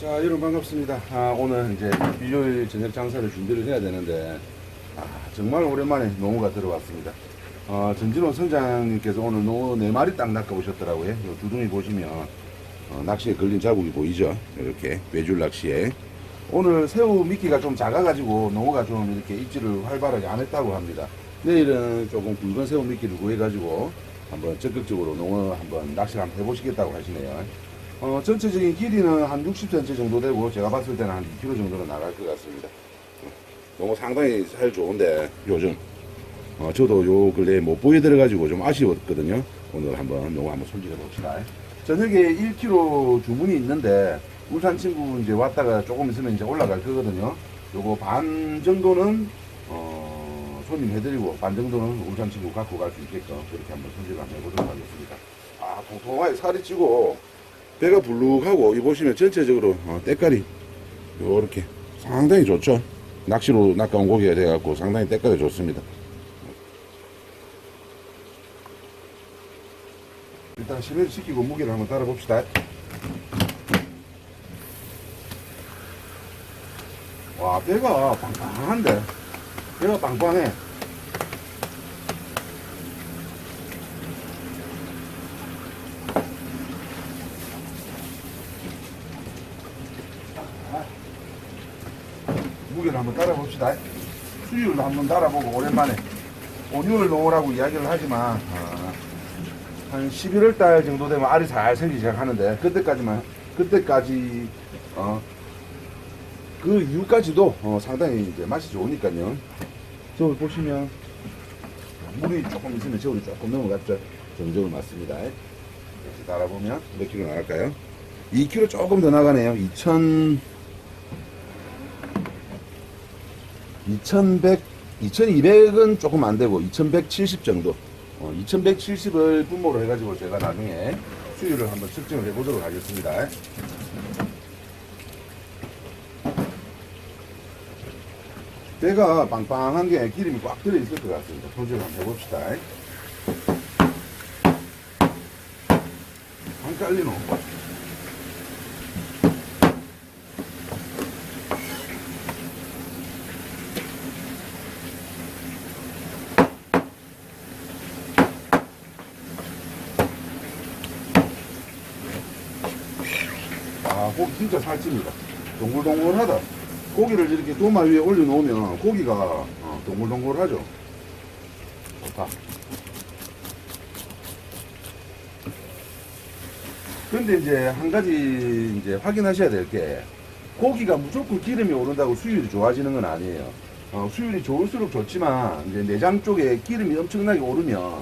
자, 여러분 반갑습니다. 오늘 이제 일요일 저녁 장사를 준비를 해야 되는데, 정말 오랜만에 농어가 들어왔습니다. 전진호 선장님께서 오늘 농어 4마리 딱 낚아오셨더라고요. 요 두둥이 보시면, 낚시에 걸린 자국이 보이죠? 이렇게, 외줄 낚시에. 오늘 새우 미끼가 좀 작아가지고, 농어가 좀 이렇게 입질을 활발하게 안 했다고 합니다. 내일은 조금 굵은 새우 미끼를 구해가지고, 한번 적극적으로 농어 한번 낚시를 한번 해보시겠다고 하시네요. 전체적인 길이는 한 60cm 정도 되고 제가 봤을 때는 한 2km 정도는 나갈 것 같습니다. 너무 상당히 살 좋은데 요즘 저도 요 근래에 못 보여드려가지고 좀 아쉬웠거든요. 오늘 한번 요거 한번 손질해 봅시다. 저녁에 1kg 주문이 있는데 울산 친구 이제 왔다가 조금 있으면 이제 올라갈 거거든요. 요거 반 정도는 손님 해드리고 반 정도는 울산 친구 갖고 갈 수 있게끔 그렇게 한번 손질 한번 해보도록 하겠습니다. 통통하게 살이 찌고 배가 불룩하고 이 보시면 전체적으로 때깔이 요렇게 상당히 좋죠. 낚시로 낚아온 고기가 돼갖고 상당히 때깔이 좋습니다. 일단 심해를 시키고 무게를 한번 따라 봅시다. 와, 배가 빵빵한데, 배가 빵빵해. 무게를 한번 따라 봅시다. 수율을 한번 따라보고 오랜만에 온유를 농어라고 이야기를 하지만 한 11월 달 정도 되면 알이 잘 생기기 시작하는데 그때까지 그 이후까지도 상당히 이제 맛이 좋으니까요. 저울 보시면 물이 조금 있으면 저울이 조금 넘어갔죠. 정저울 맞습니다. 이렇게 따라보면 몇 킬로 나갈까요? 2kg 조금 더 나가네요. 2200은 조금 안 되고 2170 정도. 2170을 분모로 해가지고 제가 나중에 수율을 한번 측정을 해보도록 하겠습니다. 배가 빵빵한 게 기름이 꽉 들어있을 것 같습니다. 손질 한번 해봅시다. 안 깔리노? 고기 진짜 살찝니다. 동글동글하다. 고기를 이렇게 도마 위에 올려놓으면 고기가 동글동글하죠. 좋다. 근데 이제 한 가지 이제 확인하셔야 될 게 고기가 무조건 기름이 오른다고 수율이 좋아지는 건 아니에요. 수율이 좋을수록 좋지만 이제 내장 쪽에 기름이 엄청나게 오르면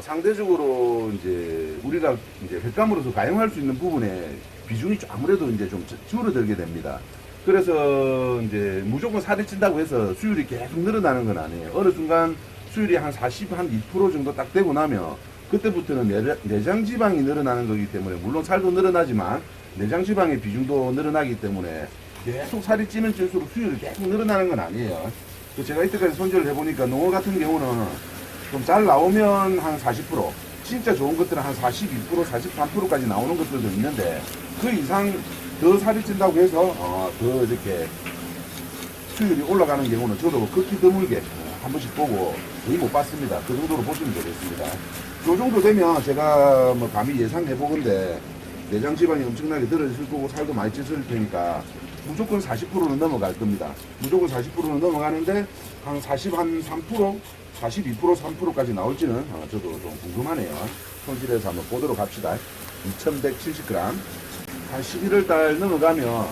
상대적으로 이제 우리가 이제 횟감으로서 가용할 수 있는 부분에 비중이 아무래도 이제 좀 줄어들게 됩니다. 그래서 이제 무조건 살이 찐다고 해서 수율이 계속 늘어나는 건 아니에요. 어느 순간 수율이 한 40, 한 2% 정도 딱 되고 나면 그때부터는 내장 지방이 늘어나는 거기 때문에 물론 살도 늘어나지만 내장 지방의 비중도 늘어나기 때문에 계속 살이 찌면 찔수록 수율이 계속 늘어나는 건 아니에요. 제가 이때까지 손질을 해보니까 농어 같은 경우는 좀 잘 나오면 한 40%, 진짜 좋은 것들은 한 42%, 43%까지 나오는 것들도 있는데 그 이상 더 살이 찐다고 해서 더 이렇게 수율이 올라가는 경우는 저도 극히 드물게 한 번씩 보고 거의 못 봤습니다. 그 정도로 보시면 되겠습니다. 이 정도 되면 제가 뭐 감히 예상해 보건데 내장 지방이 엄청나게 들어있을 거고 살도 많이 찌을 테니까 무조건 40%는 넘어갈 겁니다. 무조건 40%는 넘어가는데 한 43%, 42%, 3%까지 나올지는 저도 좀 궁금하네요. 손질해서 한번 보도록 합시다. 2170g. 한 11월 달 넘어가면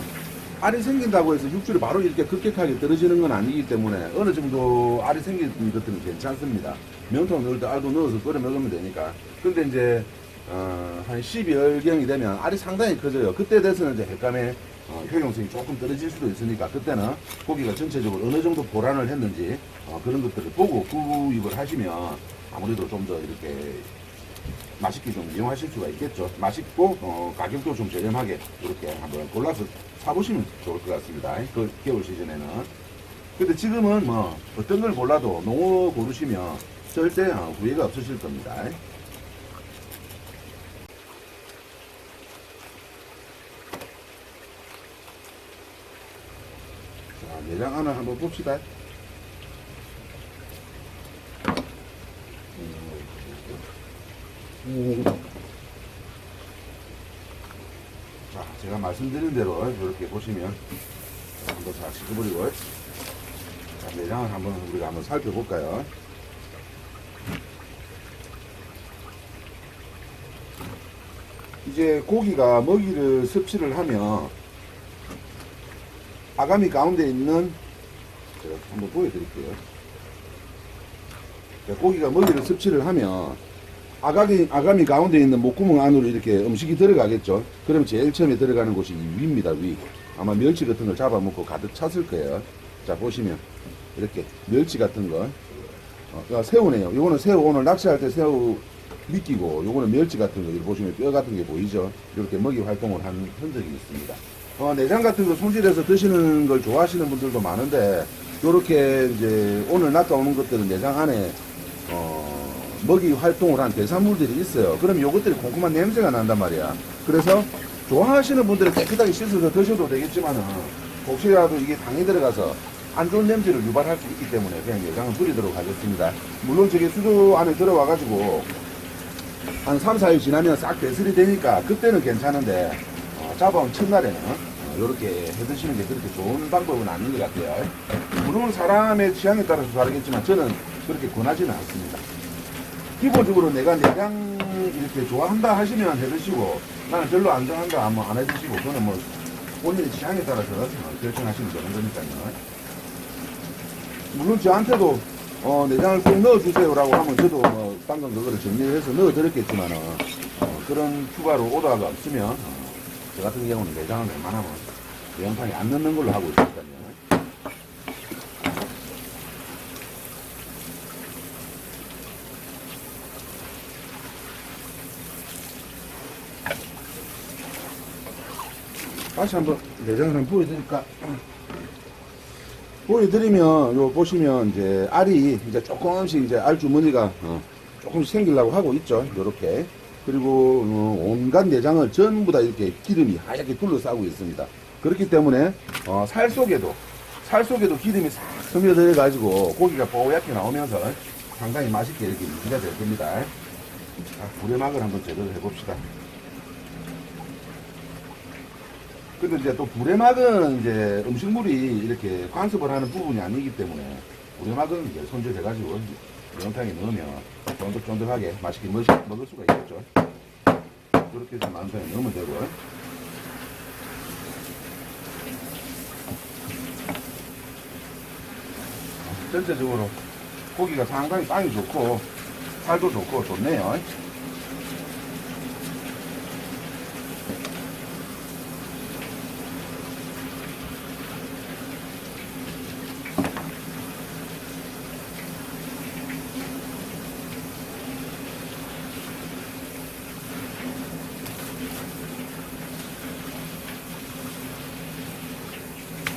알이 생긴다고 해서 육질이 바로 이렇게 급격하게 떨어지는 건 아니기 때문에 어느 정도 알이 생긴 것들은 괜찮습니다. 명통 넣을 때 알도 넣어서 끓여 먹으면 되니까. 근데 이제 한 12월경이 되면 알이 상당히 커져요. 그때 돼서는 이제 횟감의 효용성이 조금 떨어질 수도 있으니까 그때는 고기가 전체적으로 어느 정도 보란을 했는지 그런 것들을 보고 구입을 하시면 아무래도 좀 더 이렇게 맛있게 좀 이용하실 수가 있겠죠. 맛있고 가격도 좀 저렴하게 이렇게 한번 골라서 사보시면 좋을 것 같습니다. 그 겨울 시즌에는. 근데 지금은 뭐 어떤 걸 골라도 농어 고르시면 절대 후회가 없으실 겁니다. 내장 안을 한번 봅시다. 자, 제가 말씀드린 대로 이렇게 보시면 한번 잘 씻어버리고, 자, 내장을 한번 우리가 한번 살펴볼까요? 이제 고기가 먹이를 섭취를 하면 아가미 가운데 있는, 제가 한번 보여드릴게요. 자, 고기가 먹이를 섭취를 하면 아가미 가운데 있는 목구멍 안으로 이렇게 음식이 들어가겠죠. 그럼 제일 처음에 들어가는 곳이 위입니다. 위. 아마 멸치 같은 걸 잡아먹고 가득 찼을 거예요. 자, 보시면 이렇게 멸치 같은 거, 새우네요. 요거는 새우, 오늘 낚시할 때 새우 미끼고, 요거는 멸치 같은 거, 여기 보시면 뼈 같은 게 보이죠. 이렇게 먹이 활동을 한 흔적이 있습니다. 내장 같은 거 손질해서 드시는 걸 좋아하시는 분들도 많은데, 요렇게 이제 오늘 낚아오는 것들은 내장 안에 먹이 활동을 한 대산물들이 있어요. 그럼 요것들이 콩콩한 냄새가 난단 말이야. 그래서 좋아하시는 분들은 깨끗하게 씻어서 드셔도 되겠지만은, 혹시라도 이게 당이 들어가서 안 좋은 냄새를 유발할 수 있기 때문에 그냥 내장은 뿌리도록 하겠습니다. 물론 저게 수조 안에 들어와가지고 한 3, 4일 지나면 싹 배설이 되니까 그때는 괜찮은데, 잡아온 첫날에는 이렇게 해 드시는 게 그렇게 좋은 방법은 아닌 것 같아요. 물론 사람의 취향에 따라서 다르겠지만 저는 그렇게 권하지는 않습니다. 기본적으로 내가 내장 이렇게 좋아한다 하시면 해 드시고, 나는 별로 안 좋아한다 하면 안 해 드시고, 그거는 뭐 본인의 취향에 따라서 결정하시면 되는 거니까요. 물론 저한테도 내장을 꼭 넣어주세요라고 하면 저도 뭐 방금 그거를 정리해서 넣어드렸겠지만은, 그런 추가로 오더가 없으면 저 같은 경우는 내장을 웬만하면 영상에 안 넣는 걸로 하고 있으니까요. 다시 한번 내장을 한번 보여드릴까? 보여드리면, 요 보시면 이제 알이 이제 조금씩 이제 알 주머니가 조금씩 생기려고 하고 있죠. 요렇게. 그리고 온갖 내장을 전부 다 이렇게 기름이 하얗게 둘러싸고 있습니다. 그렇기 때문에 살 속에도 기름이 싹 스며들어 가지고 고기가 뽀얗게 나오면서 상당히 맛있게 이렇게 유지가 될 겁니다. 자, 불에막을 한번 제대로 해봅시다. 근데 이제 또 불에막은 이제 음식물이 이렇게 관습을 하는 부분이 아니기 때문에, 불에막은 이제 손질해가지고 매운탕에 넣으면 쫀득쫀득하게 맛있게 먹을 수가 있겠죠. 그렇게 해서 매운탕에 넣으면 되고, 전체적으로 고기가 상당히 빵이 좋고 살도 좋고 좋네요.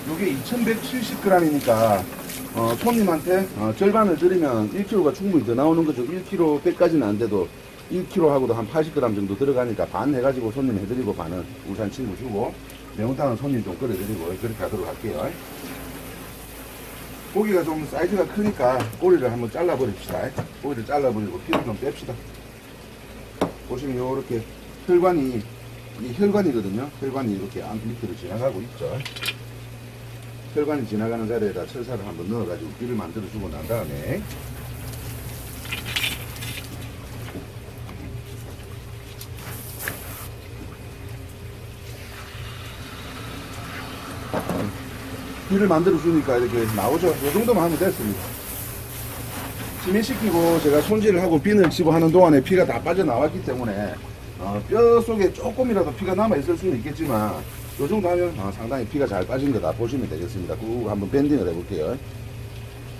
요게 2170g이니까 손님한테 절반을 드리면 1kg가 충분히 더 나오는 거죠. 1kg 100까지는 안 돼도 1kg 하고도 한 80g 정도 들어가니까 반 해가지고 손님 해드리고 반은 울산 친구 주고, 매운탕은 손님 좀 끓여드리고 그렇게 하도록 할게요. 고기가 좀 사이즈가 크니까 꼬리를 한번 잘라버립시다. 꼬리를 잘라버리고 피를 좀 뺍시다. 보시면 요렇게 혈관이, 이 혈관이거든요. 혈관이 이렇게 안 밑으로 지나가고 있죠. 혈관이 지나가는 자리에다 철사를 한번 넣어가지고 길을 만들어주고 난 다음에, 길을 만들어주니까 이렇게 나오죠. 이 정도만 하면 됐습니다. 치매시키고 제가 손질을 하고 비늘 치고 하는 동안에 피가 다 빠져나왔기 때문에 뼈 속에 조금이라도 피가 남아있을 수는 있겠지만, 요 정도 하면 상당히 피가 잘 빠진 거다 보시면 되겠습니다. 꾹 한번 밴딩을 해볼게요.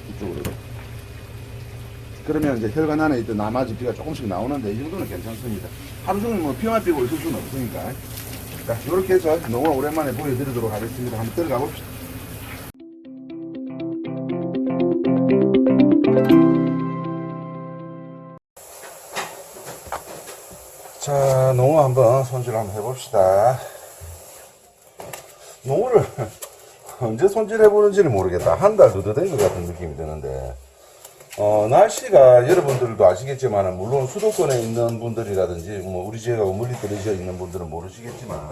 이쪽으로. 그러면 이제 혈관 안에 있던 나머지 피가 조금씩 나오는데, 이 정도는 괜찮습니다. 하루 종일 뭐 피만 빼고 있을 수는 없으니까. 자, 요렇게 해서 너무 오랜만에 보여드리도록 하겠습니다. 한번 들어가 봅시다. 자, 농어 한번 손질 한번 해봅시다. 농어를 언제 손질해보는지를 모르겠다. 한 달 더 된 것 같은 느낌이 드는데, 날씨가 여러분들도 아시겠지만, 물론 수도권에 있는 분들이라든지, 뭐, 우리 지역하고 멀리 떨어져 있는 분들은 모르시겠지만,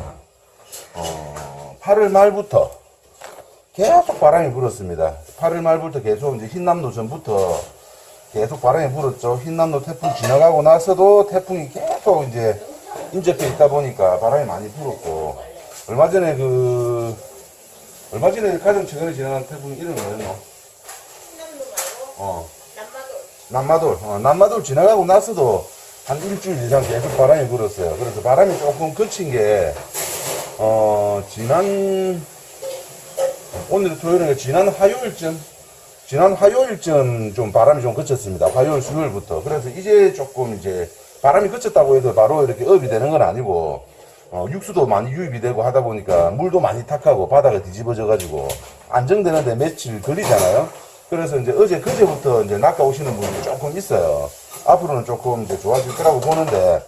8월 말부터 계속 바람이 불었습니다. 8월 말부터 계속 이제 흰남노 전부터 계속 바람이 불었죠. 흰남노 태풍 지나가고 나서도 태풍이 계속 이제 인접해 있다 보니까 바람이 많이 불었고, 얼마 전에 가장 최근에 지나간 태풍 이름이 뭐였노? 남마돌 지나가고 나서도 한 일주일 이상 계속 바람이 불었어요. 그래서 바람이 조금 그친 게, 오늘 토요일에 지난 화요일쯤 좀 바람이 좀 그쳤습니다. 화요일, 수요일부터. 그래서 이제 조금 이제 바람이 그쳤다고 해도 바로 이렇게 업이 되는 건 아니고, 육수도 많이 유입이 되고 하다 보니까 물도 많이 탁하고 바다가 뒤집어져가지고 안정되는데 며칠 걸리잖아요. 그래서 이제 어제, 그제부터 이제 낚아 오시는 분이 조금 있어요. 앞으로는 조금 이제 좋아질 거라고 보는데,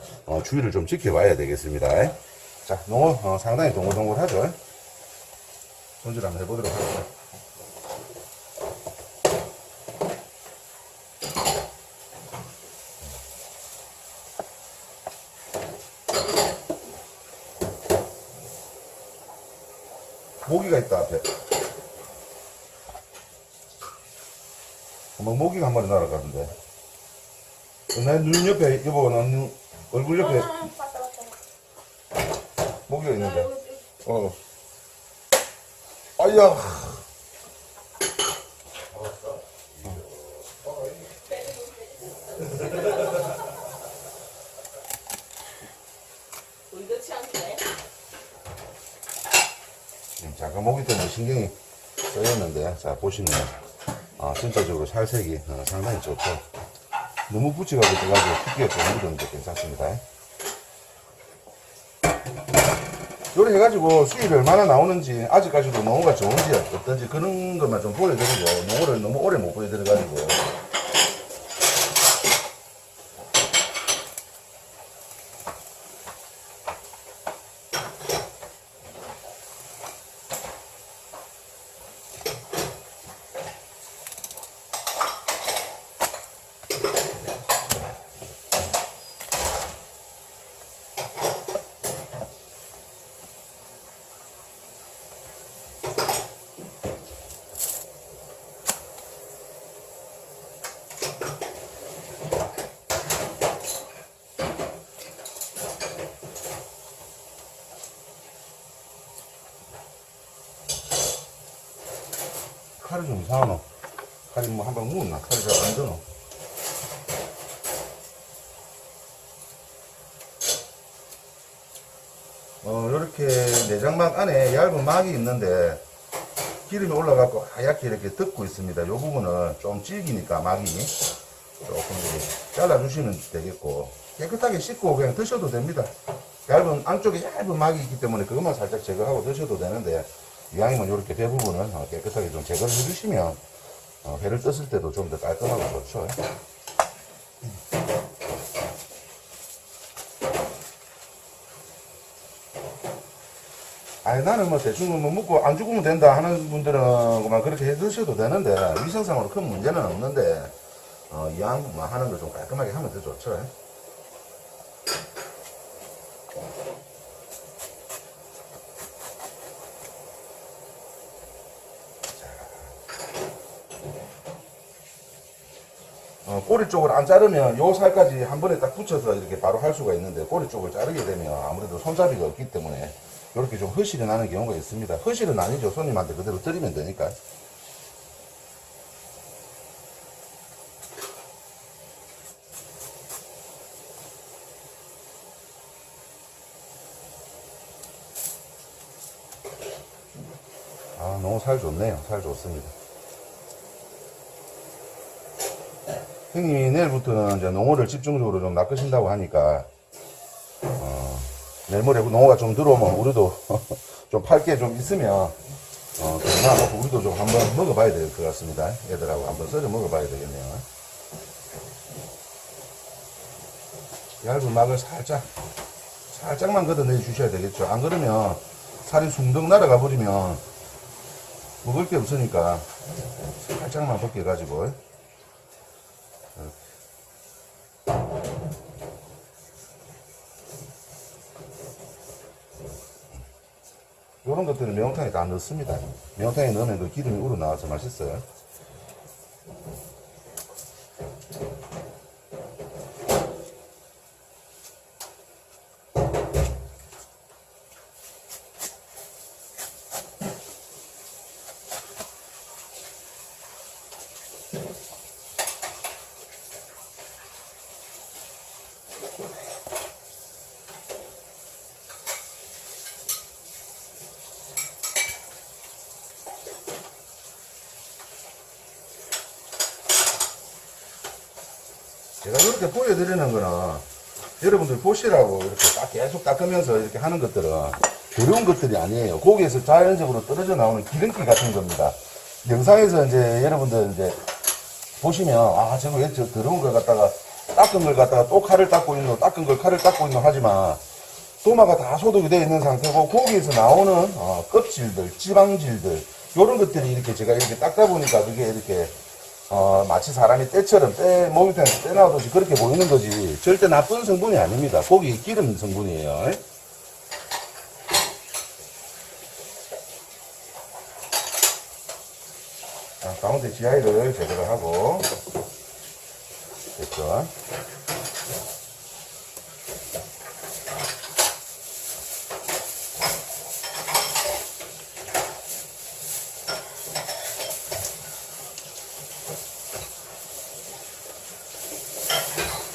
주의를 좀 지켜봐야 되겠습니다. 자, 농어, 상당히 동글동글하죠. 손질 한번 해보도록 하겠습니다. 모기가 있다, 앞에. 모기가 한 마리 날아가는데. 내 눈 옆에, 여보, 난 얼굴 옆에 모기가 있는데. 아야. 잠깐 모기 때문에 신경이 쓰였는데, 자, 보시면, 전체적으로 살색이 상당히 좋죠. 너무 붙여가지고 피기가 좀 묻었는데 괜찮습니다. 요리 해가지고 수입이 얼마나 나오는지, 아직까지도 농어가 좋은지 어떤지 그런 것만 좀 보여드리고, 농어를 너무 오래 못 보여드려가지고. 칼이 좀 이상하노? 칼이 뭐 한 방 묵었나? 칼이 잘 안 드노? 요렇게 내장막 안에 얇은 막이 있는데 기름이 올라가고 하얗게 이렇게 덮고 있습니다. 요 부분은 좀 질기니까 막이 조금 이렇게 잘라주시면 되겠고, 깨끗하게 씻고 그냥 드셔도 됩니다. 안쪽에 얇은 막이 있기 때문에 그것만 살짝 제거하고 드셔도 되는데, 이왕이면 이렇게 대부분은 깨끗하게 좀 제거를 해주시면 회를 떴을 때도 좀 더 깔끔하고 좋죠. 아니, 나는 뭐 대충 뭐 먹고 안 죽으면 된다 하는 분들은 그만 그렇게 해 드셔도 되는데, 위생상으로 큰 문제는 없는데, 이왕 뭐 하는 거 좀 깔끔하게 하면 더 좋죠. 꼬리 쪽을 안 자르면 요 살까지 한 번에 딱 붙여서 이렇게 바로 할 수가 있는데, 꼬리 쪽을 자르게 되면 아무래도 손잡이가 없기 때문에 이렇게 좀 허실이 나는 경우가 있습니다. 허실은 아니죠. 손님한테 그대로 드리면 되니까. 너무 살 좋네요. 살 좋습니다. 형님이 내일부터는 이제 농어를 집중적으로 좀 낚으신다고 하니까, 내일 모레 농어가 좀 들어오면 우리도 좀 팔 게 좀 있으면, 그냥 우리도 좀 한번 먹어봐야 될 것 같습니다. 애들하고 한번 썰어 먹어봐야 되겠네요. 얇은 막을 살짝만 걷어내 주셔야 되겠죠. 안 그러면 살이 숭덩 날아가 버리면 먹을 게 없으니까 살짝만 벗겨가지고 이런 것들은 매운탕에 다 넣습니다. 매운탕에 넣으면 그 기름이 우러나와서 맛있어요. 제가 이렇게 보여드리는 거는 여러분들 보시라고 이렇게 딱 계속 닦으면서 이렇게 하는 것들은 어려운 것들이 아니에요. 고기에서 자연적으로 떨어져 나오는 기름기 같은 겁니다. 영상에서 이제 여러분들 이제 보시면 아 저거 왜 저 더러운 걸 갖다가 닦은 걸 갖다가 또 칼을 닦고 있노 닦은 걸 칼을 닦고 있노 하지만 도마가 다 소독이 되어 있는 상태고 고기에서 나오는 껍질들 지방질들 이런 것들이 이렇게 제가 이렇게 닦다 보니까 그게 이렇게 마치 사람이 때처럼 모기탕에서 때 나오듯이 그렇게 보이는 거지 절대 나쁜 성분이 아닙니다. 고기 기름 성분이에요. 자, 가운데 지하이를 제거를 하고 됐죠.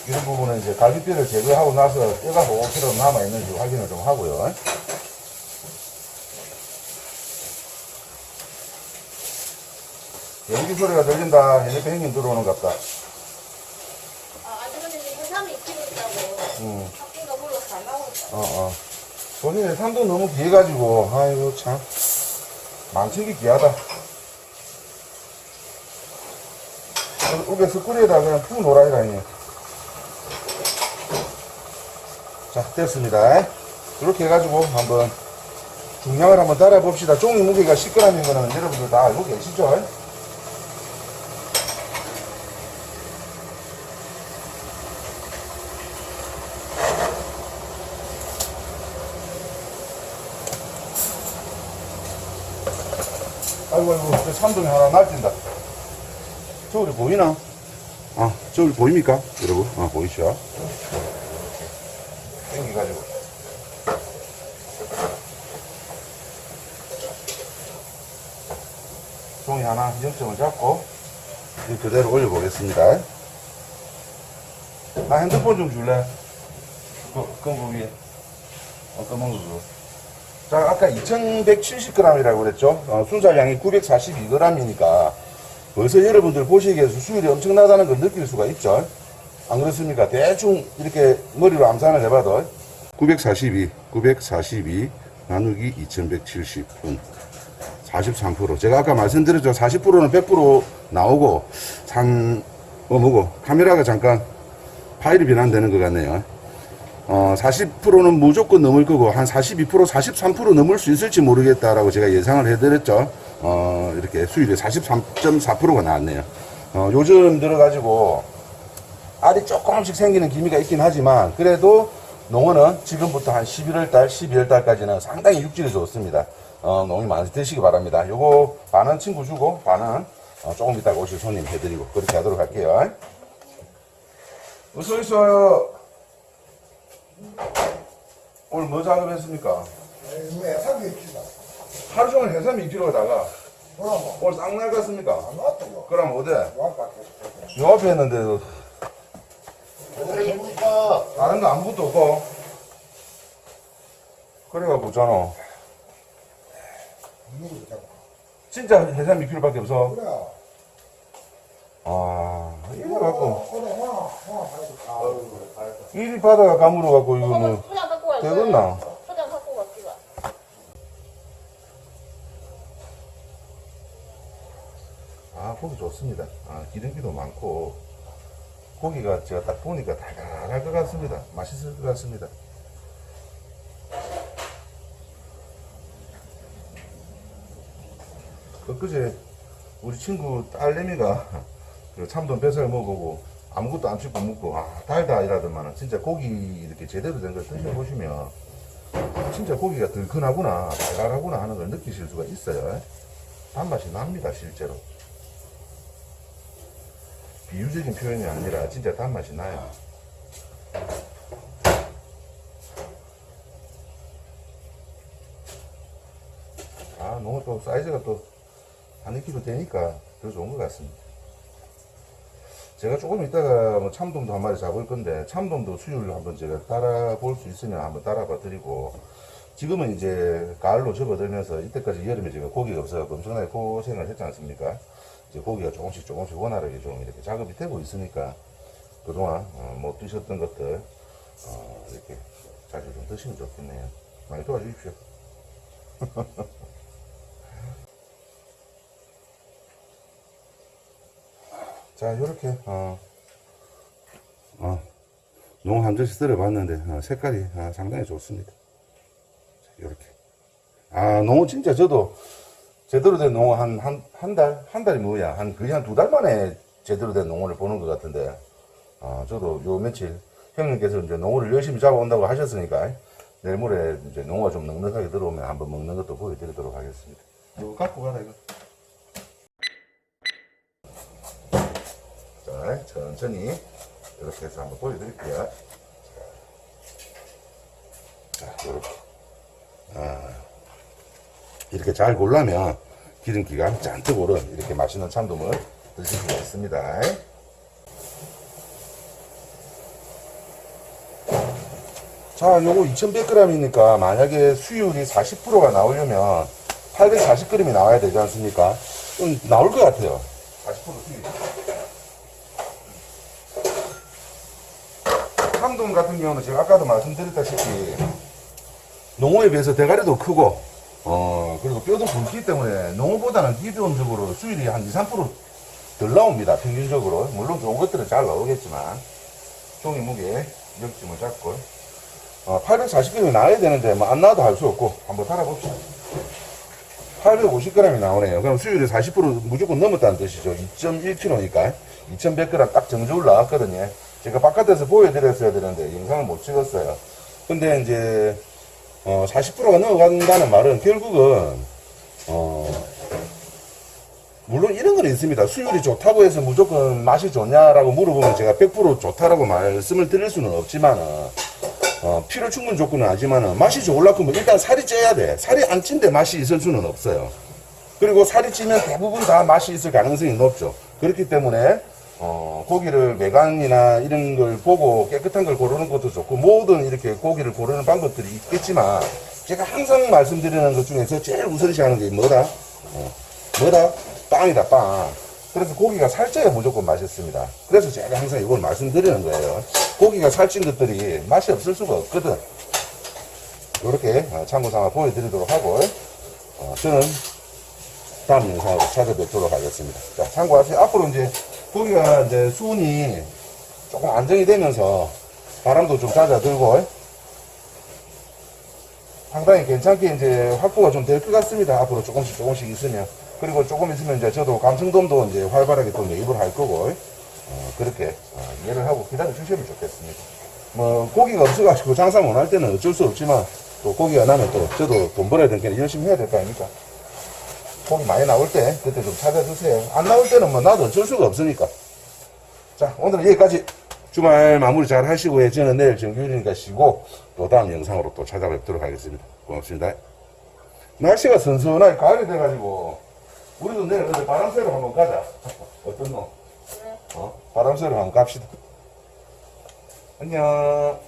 이런 부분은 이제 갈비뼈를 제거하고 나서 뼈가 혹시라도 남아있는지 확인을 좀 하고요. 연기 소리가 들린다. 핸드폰 형님 들어오는 것 같다. 아주머니 해삼이 키우다고 학교가 불러서 안 나오겠다. 본인의 삶도 너무 귀해가지고 아이고 참 망치기 귀하다. 우게 스쿠리에다 그냥 푹 놀아이라니. 자 됐습니다. 이렇게 해가지고 한번 중량을 한번 따라 봅시다. 종이 무게가 10g인 거는 여러분들 다 알고 계시죠? 아이고 저 참돔이 하나 날뛴다. 저울이 보이나? 저울 보입니까 여러분? 보이시죠? 당겨가지고 종이 하나 0점을 잡고 그대로 올려보겠습니다. 핸드폰 좀 줄래? 거기 검은 거. 자, 아까 2170g이라고 그랬죠? 순살량이 942g이니까 벌써 여러분들 보시기에서 수율이 엄청나다는 걸 느낄 수가 있죠? 안 그렇습니까? 대충 이렇게 머리로 암산을 해봐도 942 나누기 2170분 43%. 제가 아까 말씀드렸죠? 40%는 100% 나오고 카메라가 잠깐 파일이 변환되는 것 같네요. 40%는 무조건 넘을 거고 한 42%, 43% 넘을 수 있을지 모르겠다라고 제가 예상을 해드렸죠. 이렇게 수율이 43.4%가 나왔네요. 요즘 들어가지고 알이 조금씩 생기는 기미가 있긴 하지만 그래도 농어는 지금부터 한 11월달, 12월달까지는 상당히 육질이 좋습니다. 농이 많이 드시기 바랍니다. 요거 반은 친구 주고 반은 조금 이따가 오실 손님 해드리고 그렇게 하도록 할게요. 어서 있어요. 오늘 뭐 작업했습니까? 해삼 입시다. 하루 종일 해삼 2kg다가 그럼 오늘 싹 나갔습니까? 안 왔다고. 그럼 어디? 왔다. 요 앞에 했는데도 그러니까 다른 거 아무것도 없고 그래가 보잖아. 진짜 해삼 2kg밖에 없어. 그래. 이거 갖고 그래. 이리 바다가 가물어 갖고 이거 뭐 초장 갖고 갈 거야. 되겠나? 초장 갖고 갈기가. 고기 좋습니다. 기름기도 많고 고기가 제가 딱 보니까 달달할 것 같습니다. 맛있을 것 같습니다. 엊그제 우리 친구 딸내미가 그 참돔 뱃살 먹어보고 아무것도 안 찍고 먹고 달다 이라더만은 진짜 고기 이렇게 제대로 된 걸 드셔보시면 진짜 고기가 덜큰하구나 달달하구나 하는 걸 느끼실 수가 있어요. 단맛이 납니다 실제로. 비유적인 표현이 아니라 진짜 단맛이 나요. 너무 또 사이즈가 또 한 2kg 되니까 더 좋은 것 같습니다. 제가 조금 이따가 뭐 참돔도 한 마리 잡을 건데 참돔도 수율을 한번 제가 따라 볼 수 있으면 한번 따라 봐 드리고, 지금은 이제 가을로 접어들면서 이때까지 여름에 제가 고기가 없어서 엄청나게 고생을 했지 않습니까? 이제 고기가 조금씩 원활하게 좀 이렇게 작업이 되고 있으니까 그동안 못 드셨던 것들 이렇게 자주 좀 드시면 좋겠네요. 많이 도와주십시오. 자, 요렇게 농 한 점씩 썰어봤는데 색깔이 상당히 좋습니다. 자, 요렇게 농은 진짜 저도 제대로 된 농은 한 달이 뭐야 거의 한 2달 만에 제대로 된 농어를 보는 것 같은데, 저도 요 며칠 형님께서 이제 농어를 열심히 잡아온다고 하셨으니까 내일 모레 이제 농어가 좀 넉넉하게 들어오면 한번 먹는 것도 보여드리도록 하겠습니다. 이거 갖고 가라 이거. 자, 천천히 이렇게 해서 한번 보여드릴게요. 자, 이렇게 이렇게 잘 골라면 기름기가 잔뜩 오른 이렇게 맛있는 참돔을 드실 수가 있습니다. 자, 요거 2100g이니까 만약에 수율이 40%가 나오려면 840g이 나와야 되지 않습니까? 좀 나올 것 같아요. 40% 수율. 참돔 같은 경우는 제가 아까도 말씀드렸다시피 농어에 비해서 대가리도 크고 그리고 뼈도 굵기 때문에 농어보다는 기본적으로 수율이 한 2, 3% 덜 나옵니다. 평균적으로. 물론 좋은 것들은 잘 나오겠지만 종이 무게 역짐을 잡고 840g이 나와야 되는데 뭐 안 나와도 할 수 없고 한번 달아봅시다. 850g이 나오네요. 그럼 수율이 40% 무조건 넘었다는 뜻이죠. 2.1kg니까 2100g 딱 정적으로 나왔거든요. 제가 바깥에서 보여드렸어야 되는데 영상을 못 찍었어요. 근데 이제 40%가 넘어간다는 말은 결국은 물론 이런 건 있습니다. 수율이 좋다고 해서 무조건 맛이 좋냐라고 물어보면 제가 100% 좋다라고 말씀을 드릴 수는 없지만 필요 충분 조건은 아니지만 맛이 좋으려면 일단 살이 쪄야 돼. 살이 안 찐데 맛이 있을 수는 없어요. 그리고 살이 찌면 대부분 다 맛이 있을 가능성이 높죠. 그렇기 때문에 고기를 외관이나 이런 걸 보고 깨끗한 걸 고르는 것도 좋고 모든 이렇게 고기를 고르는 방법들이 있겠지만 제가 항상 말씀드리는 것 중에서 제일 우선시하는 게 뭐다? 빵이다, 빵. 그래서 고기가 살쪄야 무조건 맛있습니다. 그래서 제가 항상 이걸 말씀드리는 거예요. 고기가 살찐 것들이 맛이 없을 수가 없거든. 이렇게 참고삼아 보여드리도록 하고 저는 다음 영상으로 찾아뵙도록 하겠습니다. 자, 참고하세요. 앞으로 이제 고기가 이제 수온이 조금 안정이 되면서 바람도 좀 잦아들고 상당히 괜찮게 이제 확보가 좀 될 것 같습니다. 앞으로 조금씩 있으면. 그리고 조금 있으면 이제 저도 감성돔도 이제 활발하게 또 매입을 할 거고 그렇게 이해를 하고 기다려 주시면 좋겠습니다. 뭐 고기가 없어가지고 장사 못 할 때는 어쩔 수 없지만 또 고기가 나면 또 저도 돈 벌어야 되니까 열심히 해야 될 거 아닙니까? 고기 많이 나올 때 그때 좀 찾아주세요. 안 나올 때는 뭐 나도 어쩔 수가 없으니까. 자, 오늘은 여기까지. 주말 마무리 잘 하시고요. 저는 내일 정규일이니까 쉬고 또 다음 영상으로 또 찾아뵙도록 하겠습니다. 고맙습니다. 날씨가 선선하게 가을이 돼가지고 우리도 내일 어디 바람 쐬러 한번 가자. 어떤 놈? 바람 쐬러 한번 갑시다. 안녕.